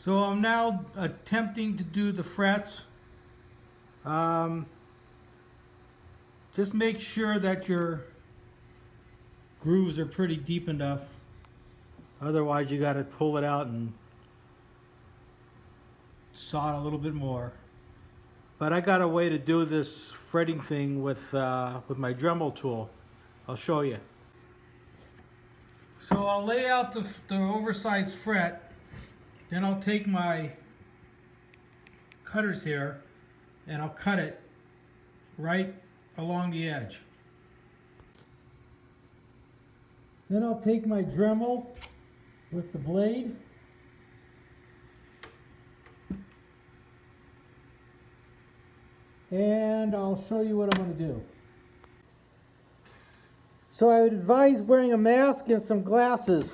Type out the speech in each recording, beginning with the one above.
So I'm now attempting to do the frets. Just make sure that your grooves are pretty deep enough. Otherwise you got to pull it out and saw it a little bit more. But I got a way to do this fretting thing with my Dremel tool. I'll show you. So I'll lay out the oversized fret. Then I'll take my cutters here and I'll cut it right along the edge. Then I'll take my Dremel with the blade and I'll show you what I'm going to do. So I would advise wearing a mask and some glasses.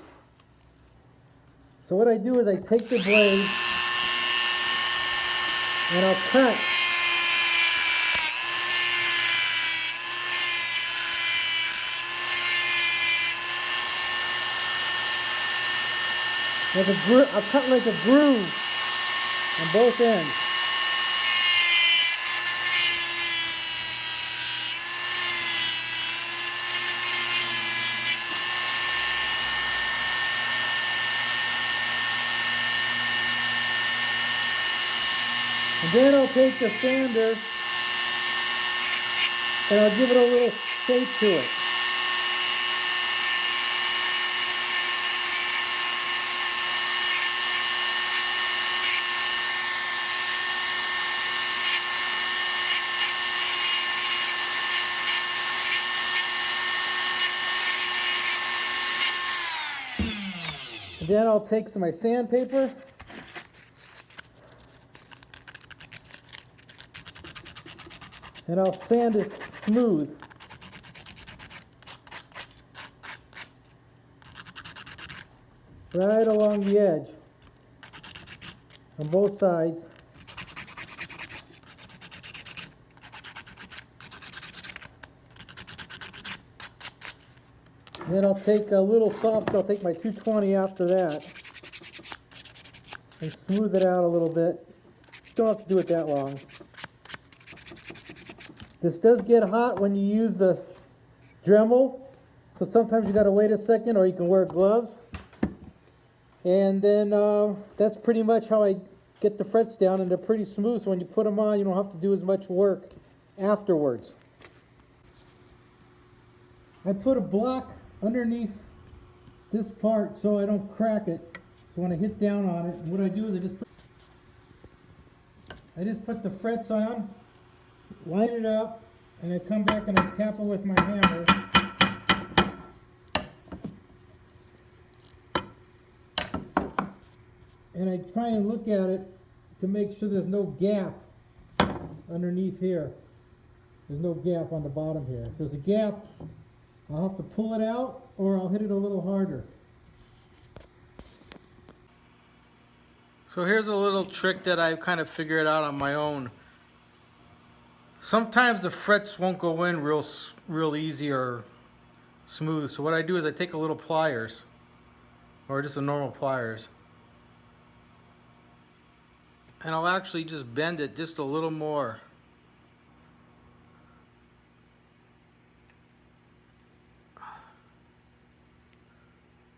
So what I do is I take the blade and I'll cut I'll cut like a groove on both ends. And then I'll take the sander and I'll give it a little shape to it. And then I'll take some of my sandpaper and I'll sand it smooth. Right along the edge on both sides. And then I'll take a little soft, I'll take my 220 after that and smooth it out a little bit. Don't have to do it that long. This does get hot when you use the Dremel, so sometimes you got to wait a second or you can wear gloves. And then that's pretty much how I get the frets down, and they're pretty smooth, so when you put them on you don't have to do as much work afterwards. I put a block underneath this part so I don't crack it. So when I hit down on it, what I do is I just put the frets on, line it up, and I come back and I tap it with my hammer. And I try and look at it to make sure there's no gap underneath here. There's no gap on the bottom here. If there's a gap, I'll have to pull it out or I'll hit it a little harder. So here's a little trick that I've kind of figured out on my own. Sometimes the frets won't go in real easy or smooth. So what I do is I take a little pliers, or just a normal pliers, and I'll actually just bend it just a little more.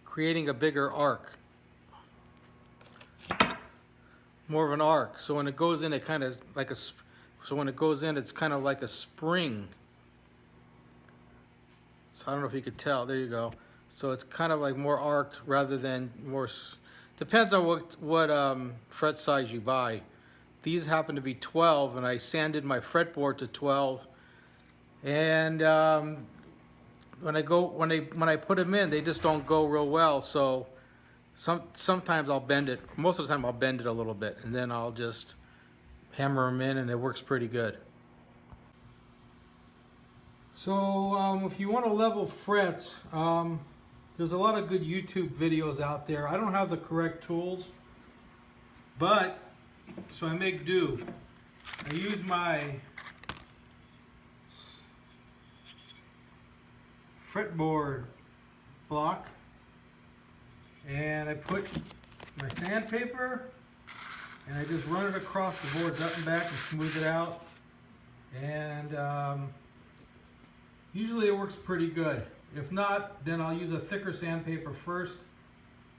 Creating a bigger arc. More of an arc. So when it goes in, it kind of like a so when it goes in, it's kind of like a spring. So I don't know if you could tell. There you go. So it's kind of like more arced rather than more. Depends on what fret size you buy. These happen to be 12, and I sanded my fretboard to 12. And when I put them in, they just don't go real well. So sometimes I'll bend it. Most of the time I'll bend it a little bit, and then I'll just hammer them in, and it works pretty good. So if you want to level frets, there's a lot of good YouTube videos out there. I don't have the correct tools, but so I make do. I use my fretboard block, and I put my sandpaper and I just run it across the boards up and back and smooth it out. And usually it works pretty good. If not, then I'll use a thicker sandpaper first,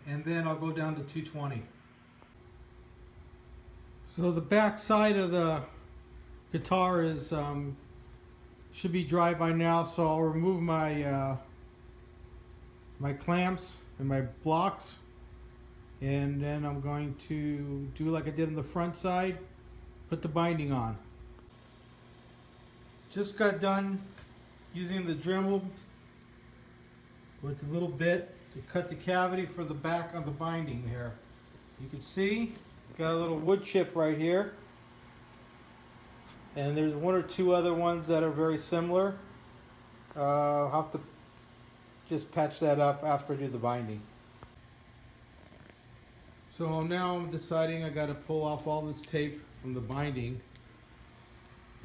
and then I'll go down to 220. So the back side of the guitar is should be dry by now, so I'll remove my my clamps and my blocks, and then I'm going to do like I did on the front side, put the binding on. Just got done using the Dremel with a little bit to cut the cavity for the back on the binding here. You can see got a little wood chip right here, and there's one or two other ones that are very similar. I'll have to just patch that up after I do the binding. So now I'm deciding I got to pull off all this tape from the binding.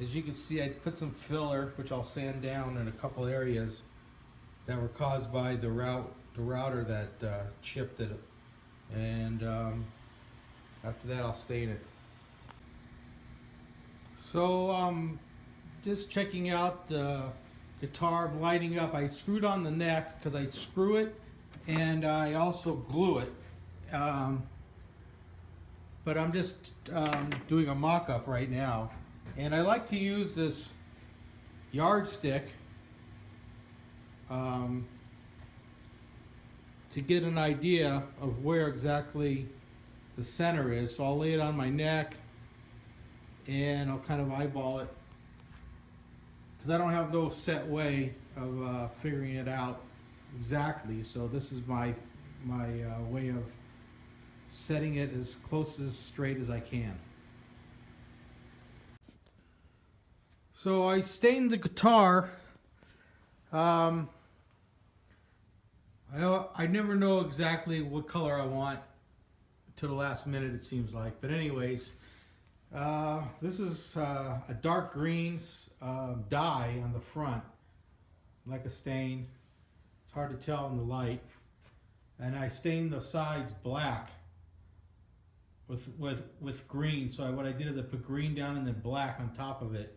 As you can see, I put some filler, which I'll sand down in a couple areas that were caused by the router that chipped it, and after that I'll stain it. So just checking out the guitar, lining up. I screwed on the neck because I screw it, and I also glue it. But I'm just doing a mock-up right now, and I like to use this yardstick to get an idea of where exactly the center is. So I'll lay it on my neck and I'll kind of eyeball it, because I don't have no set way of figuring it out exactly. So this is my way of setting it as close as straight as I can. So I stained the guitar. I never know exactly what color I want to the last minute, it seems like. But anyways, this is a dark green dye on the front, like a stain. It's hard to tell in the light. And I stained the sides black with green. So what I did is I put green down and then black on top of it.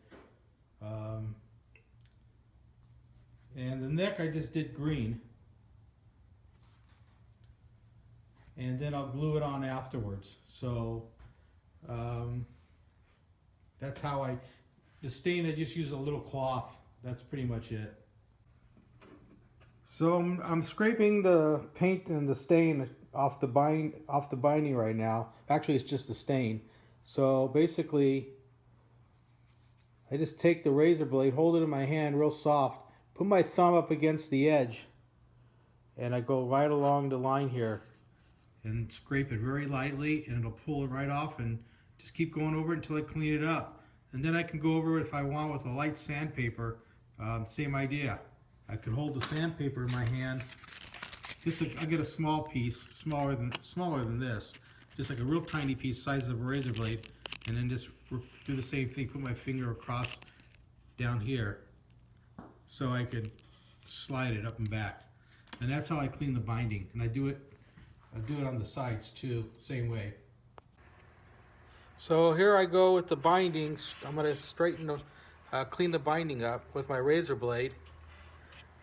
And the neck I just did green. And then I'll glue it on afterwards. So that's how the stain, I just use a little cloth. That's pretty much it. So I'm scraping the paint and the stain off the binding right now. Actually, it's just the stain. So basically, I just take the razor blade, hold it in my hand real soft, put my thumb up against the edge, and I go right along the line here and scrape it very lightly, and it'll pull it right off, and just keep going over it until I clean it up. And then I can go over it if I want with a light sandpaper. Same idea. I could hold the sandpaper in my hand. I get a small piece, smaller than this, just like a real tiny piece, size of a razor blade, and then just do the same thing. Put my finger across down here, so I could slide it up and back. And that's how I clean the binding. And I do it on the sides too, same way. So here I go with the bindings. I'm going to clean the binding up with my razor blade.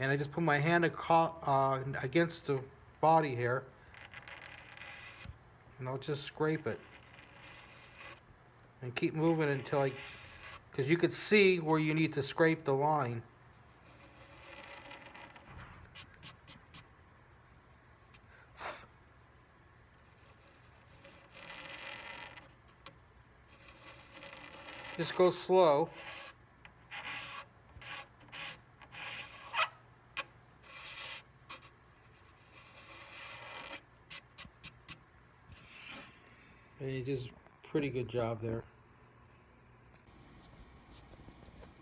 And I just put my hand against the body here, and I'll just scrape it. And keep moving until because you could see where you need to scrape the line. Just go slow. And you did a pretty good job there.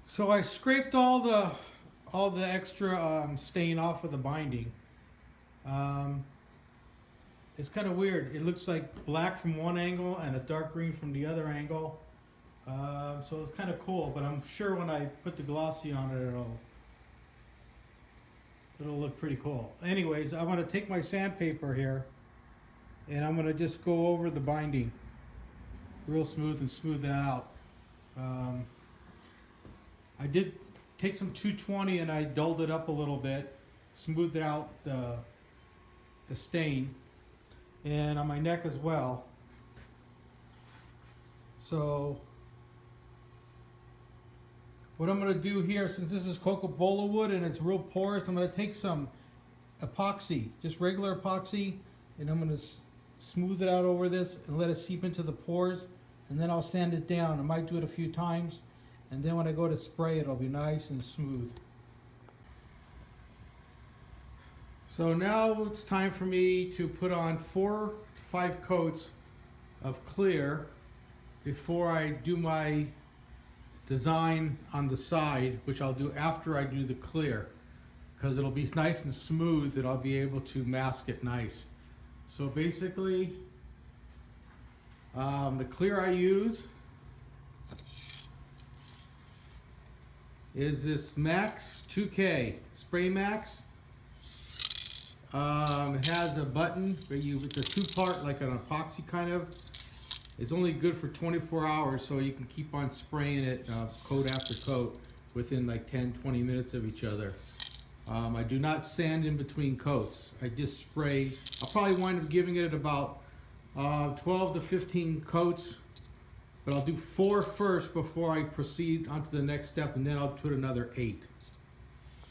So I scraped all the extra stain off of the binding. It's kind of weird. It looks like black from one angle and a dark green from the other angle. So it's kind of cool, but I'm sure when I put the glossy on it, it'll look pretty cool. Anyways, I'm going to take my sandpaper here, and I'm going to just go over the binding. real smooth and smooth it out. I did take some 220 and I dulled it up a little bit, smoothed out the stain, and on my neck as well. So what I'm going to do here, since this is Coca-Cola wood and it's real porous, I'm going to take some epoxy, just regular epoxy, and I'm going to smooth it out over this and let it seep into the pores, and then I'll sand it down. I might do it a few times, and then when I go to spray, it'll be nice and smooth. So now it's time for me to put on 4 to 5 coats of clear before I do my design on the side, which I'll do after I do the clear, because it'll be nice and smooth and I'll be able to mask it nice. So basically, the clear I use is this Max 2K Spray Max. It has a button where it's a 2-part, like an epoxy kind of. It's only good for 24 hours, so you can keep on spraying it coat after coat within like 10-20 minutes of each other. I do not sand in between coats. I just spray. I'll probably wind up giving it about 12 to 15 coats, but I'll do 4 first before I proceed onto the next step, and then I'll put another 8.